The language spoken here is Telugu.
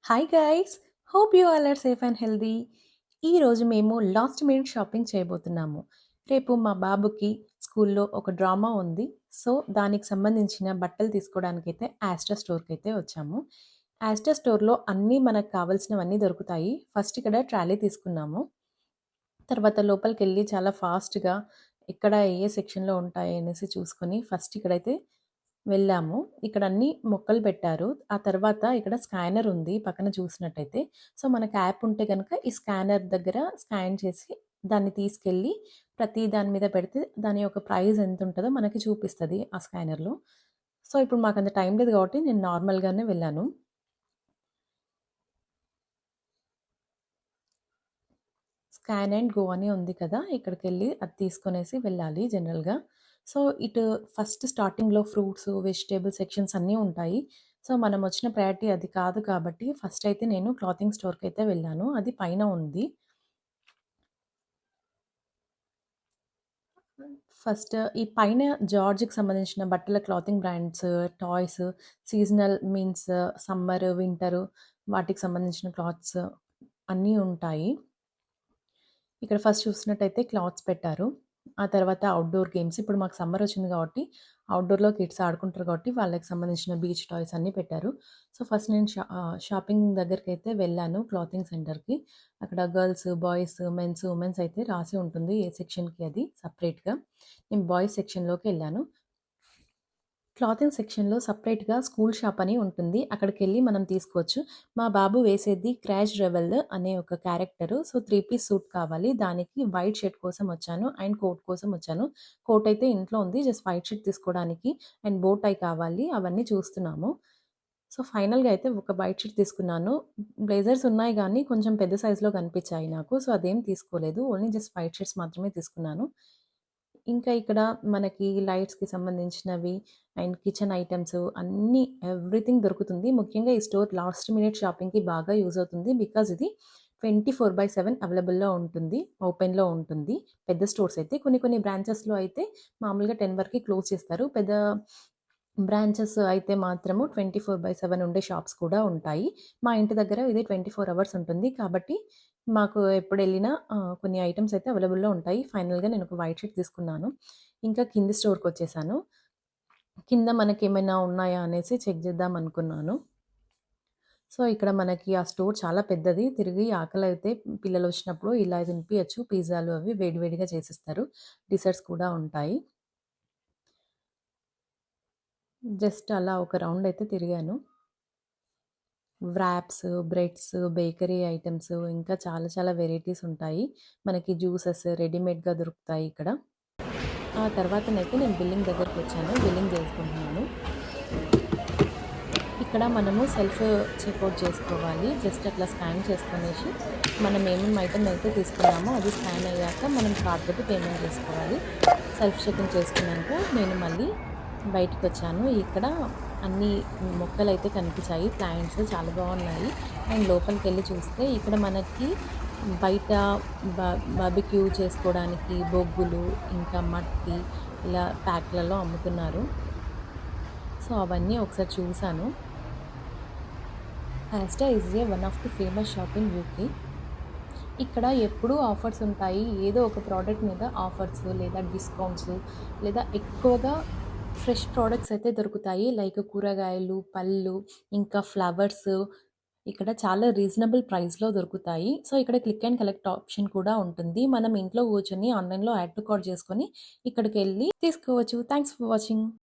Hi guys, hope you all are safe and healthy. ఈరోజు మేము లాస్ట్ మినిట్ షాపింగ్ చేయబోతున్నాము. రేపు మా బాబుకి స్కూల్లో ఒక డ్రామా ఉంది. సో దానికి సంబంధించిన బట్టలు తీసుకోవడానికైతే యాస్టా స్టోర్కి అయితే వచ్చాము. యాస్టా స్టోర్లో అన్నీ మనకు కావాల్సినవన్నీ దొరుకుతాయి. ఫస్ట్ ఇక్కడ ట్రాలీ తీసుకున్నాము. తర్వాత లోపలికి వెళ్ళి చాలా ఫాస్ట్గా ఎక్కడ ఏ సెక్షన్లో ఉంటాయి అనేసి చూసుకొని ఫస్ట్ ఇక్కడైతే వెళ్ళాము. ఇక్కడ అన్ని మొక్కలు పెట్టారు. ఆ తర్వాత ఇక్కడ స్కానర్ ఉంది పక్కన చూసినట్టయితే. సో మనకు యాప్ ఉంటే కనుక ఈ స్కానర్ దగ్గర స్కాన్ చేసి దాన్ని తీసుకెళ్ళి ప్రతి దాని మీద పెడితే దాని యొక్క ప్రైస్ ఎంత ఉంటుందో మనకి చూపిస్తుంది ఆ స్కానర్లో. సో ఇప్పుడు మాకు అంత టైం లేదు కాబట్టి నేను నార్మల్గానే వెళ్ళాను. స్కాన్ అండ్ గో అని ఉంది కదా, ఇక్కడికి వెళ్ళి అది తీసుకొనేసి వెళ్ళాలి జనరల్గా. సో ఇటు ఫస్ట్ స్టార్టింగ్లో ఫ్రూట్స్ వెజిటేబుల్ సెక్షన్స్ అన్నీ ఉంటాయి. సో మనం వచ్చిన ప్రయారిటీ అది కాదు కాబట్టి ఫస్ట్ అయితే నేను క్లాతింగ్ స్టోర్కి అయితే వెళ్ళాను. అది పైన ఉంది. ఫస్ట్ ఈ పైన జార్జ్కి సంబంధించిన బట్టల clothing brands, toys, seasonal means summer winter వాటికి సంబంధించిన క్లాత్స్ అన్నీ ఉంటాయి. ఇక్కడ ఫస్ట్ చూసినట్టయితే క్లాత్స్ పెట్టారు. ఆ తర్వాత అవుట్‌డోర్ గేమ్స్. ఇప్పుడు మాకు సమ్మర్ వచ్చింది కాబట్టి అవుట్‌డోర్‌లో కిడ్స్ ఆడుకుంటారు కాబట్టి వాళ్ళకి సంబంధించిన బీచ్ టాయ్స్ అన్నీ పెట్టారు. సో ఫస్ట్ నేను షాపింగ్ దగ్గరికైతే వెళ్ళాను క్లాతింగ్ సెంటర్‌కి. అక్కడ గర్ల్స్, బాయ్స్, మెన్స్, ఉమెన్స్ అయితే రాసి ఉంటుంది ఏ సెక్షన్‌కి అది సెపరేట్‌గా. నేను బాయ్స్ సెక్షన్‌లోకి వెళ్ళాను. క్లాతింగ్ సెక్షన్‌లో సెపరేట్‌గా స్కూల్ షాప్ అని ఉంటుంది. అక్కడికెళ్ళి మనం తీసుకోవచ్చు. మా బాబు వేసేది క్రాష్ రెవెల్ అనే ఒక క్యారెక్టరు. సో 3 పీస్ సూట్ కావాలి. దానికి వైట్ షర్ట్ కోసం వచ్చాను అండ్ కోట్ కోసం వచ్చాను. కోట్ అయితే ఇంట్లో ఉంది. జస్ట్ వైట్ షర్ట్ తీసుకోవడానికి అండ్ బో టై కావాలి. అవన్నీ చూస్తున్నాము. సో ఫైనల్‌గా అయితే ఒక వైట్ షర్ట్ తీసుకున్నాను. బ్లేజర్స్ ఉన్నాయి గానీ కొంచెం పెద్ద సైజ్‌లో కనిపించాయి నాకు. సో అదేం తీసుకోలేదు. ఓన్లీ జస్ట్ వైట్ షర్ట్స్ మాత్రమే తీసుకున్నాను. ఇంకా ఇక్కడ మనకి లైట్స్‌కి సంబంధించినవి అండ్ కిచెన్ ఐటెమ్స్ అన్నీ ఎవ్రీథింగ్ దొరుకుతుంది. ముఖ్యంగా ఈ స్టోర్ లాస్ట్ మినిట్ షాపింగ్‌కి బాగా యూజ్ అవుతుంది. బికాజ్ ఇది 24/7 అవైలబుల్‌లో ఉంటుంది. ఓపెన్‌లో ఉంటుంది. పెద్ద స్టోర్స్ అయితే. కొన్ని కొన్ని బ్రాంచెస్‌లో అయితే మామూలుగా 10 వరకే క్లోజ్ చేస్తారు. పెద్ద బ్రాంచెస్ అయితే మాత్రము 24/7 ఉండే షాప్స్ కూడా ఉంటాయి. మా ఇంటి దగ్గర ఇది 24 అవర్స్ ఉంటుంది. కాబట్టి మాకు ఎప్పుడెళ్ళినా కొన్ని ఐటెమ్స్ అయితే అవైలబుల్‌లో ఉంటాయి. ఫైనల్‌గా నేను ఒక వైట్ షర్ట్ తీసుకున్నాను. ఇంకా కింది స్టోర్‌కొచ్చేసాను. కింద మనకేమైనా ఉన్నాయా అనేసి చెక్ చేద్దాం అనుకున్నాను. సో ఇక్కడ మనకి ఆ స్టోర్ చాలా పెద్దది. తిరిగి ఆకలైతే పిల్లలొచ్చినప్పుడు ఇలా తినిపియచ్చు. పిజ్జాలు అవి వేడి వేడిగా చేసిస్తారు. డిజర్ట్స్ కూడా ఉంటాయి. జస్ట్ అలా ఒక రౌండ్ అయితే తిరిగాను. వ్రాప్స్, బ్రెడ్స్, బేకరీ ఐటెమ్స్ ఇంకా చాలా చాలా వెరైటీస్ ఉంటాయి. మనకి జ్యూసెస్ రెడీమేడ్‌గా దొరుకుతాయి ఇక్కడ. ఆ తర్వాతనైతే నేను బిల్లింగ్ దగ్గరకొచ్చాను. బిల్లింగ్ చేసుకుంటున్నాను. ఇక్కడ మనము సెల్ఫ్ చెక్అవుట్ చేసుకోవాలి. జస్ట్ అట్లా స్కాన్ చేసుకొనేసి మనం ఏమేమి ఐటెమ్ అయితే తీసుకున్నామో అది స్కాన్ అయ్యాక మనం కార్డ్ పెట్టి పేమెంట్ చేసుకోవాలి. సెల్ఫ్ చెకింగ్ చేసుకున్నాక నేను మళ్ళీ బయటకొచ్చాను. ఇక్కడ అన్ని మొక్కలైతే కనిపించాయి. ప్లాంట్స్ చాలా బాగున్నాయి. అండ్ లోపలికెళ్ళి చూస్తే ఇక్కడ మనకి బయట బార్బిక్యూ చేసుకోవడానికి బొగ్గులు, ఇంకా మట్టి ఇలా ప్యాక్‌లలో అమ్ముతున్నారు. సో అవన్నీ ఒకసారి చూసాను. Asta is one of the famous shop in UK. ఇక్కడ ఎప్పుడూ ఆఫర్స్ ఉంటాయి. ఏదో ఒక ప్రోడక్ట్ మీద ఆఫర్స్ లేదా డిస్కౌంట్స్ లేదా ఎక్కువగా ఫ్రెష్ ప్రోడక్ట్స్ అయితే దొరుకుతాయి. లైక్ కూరగాయలు, పళ్ళు, ఇంకా ఫ్లవర్స్ ఇక్కడ చాలా రీజనబుల్ ప్రైస్‌లో దొరుకుతాయి. సో ఇక్కడ క్లిక్ అండ్ కలెక్ట్ ఆప్షన్ కూడా ఉంటుంది. మనం ఇంట్లో కూర్చొని ఆన్‌లైన్‌లో యాడ్ టు కార్ట్ చేసుకొని ఇక్కడికెళ్ళి తీసుకోవచ్చు. Thanks for watching.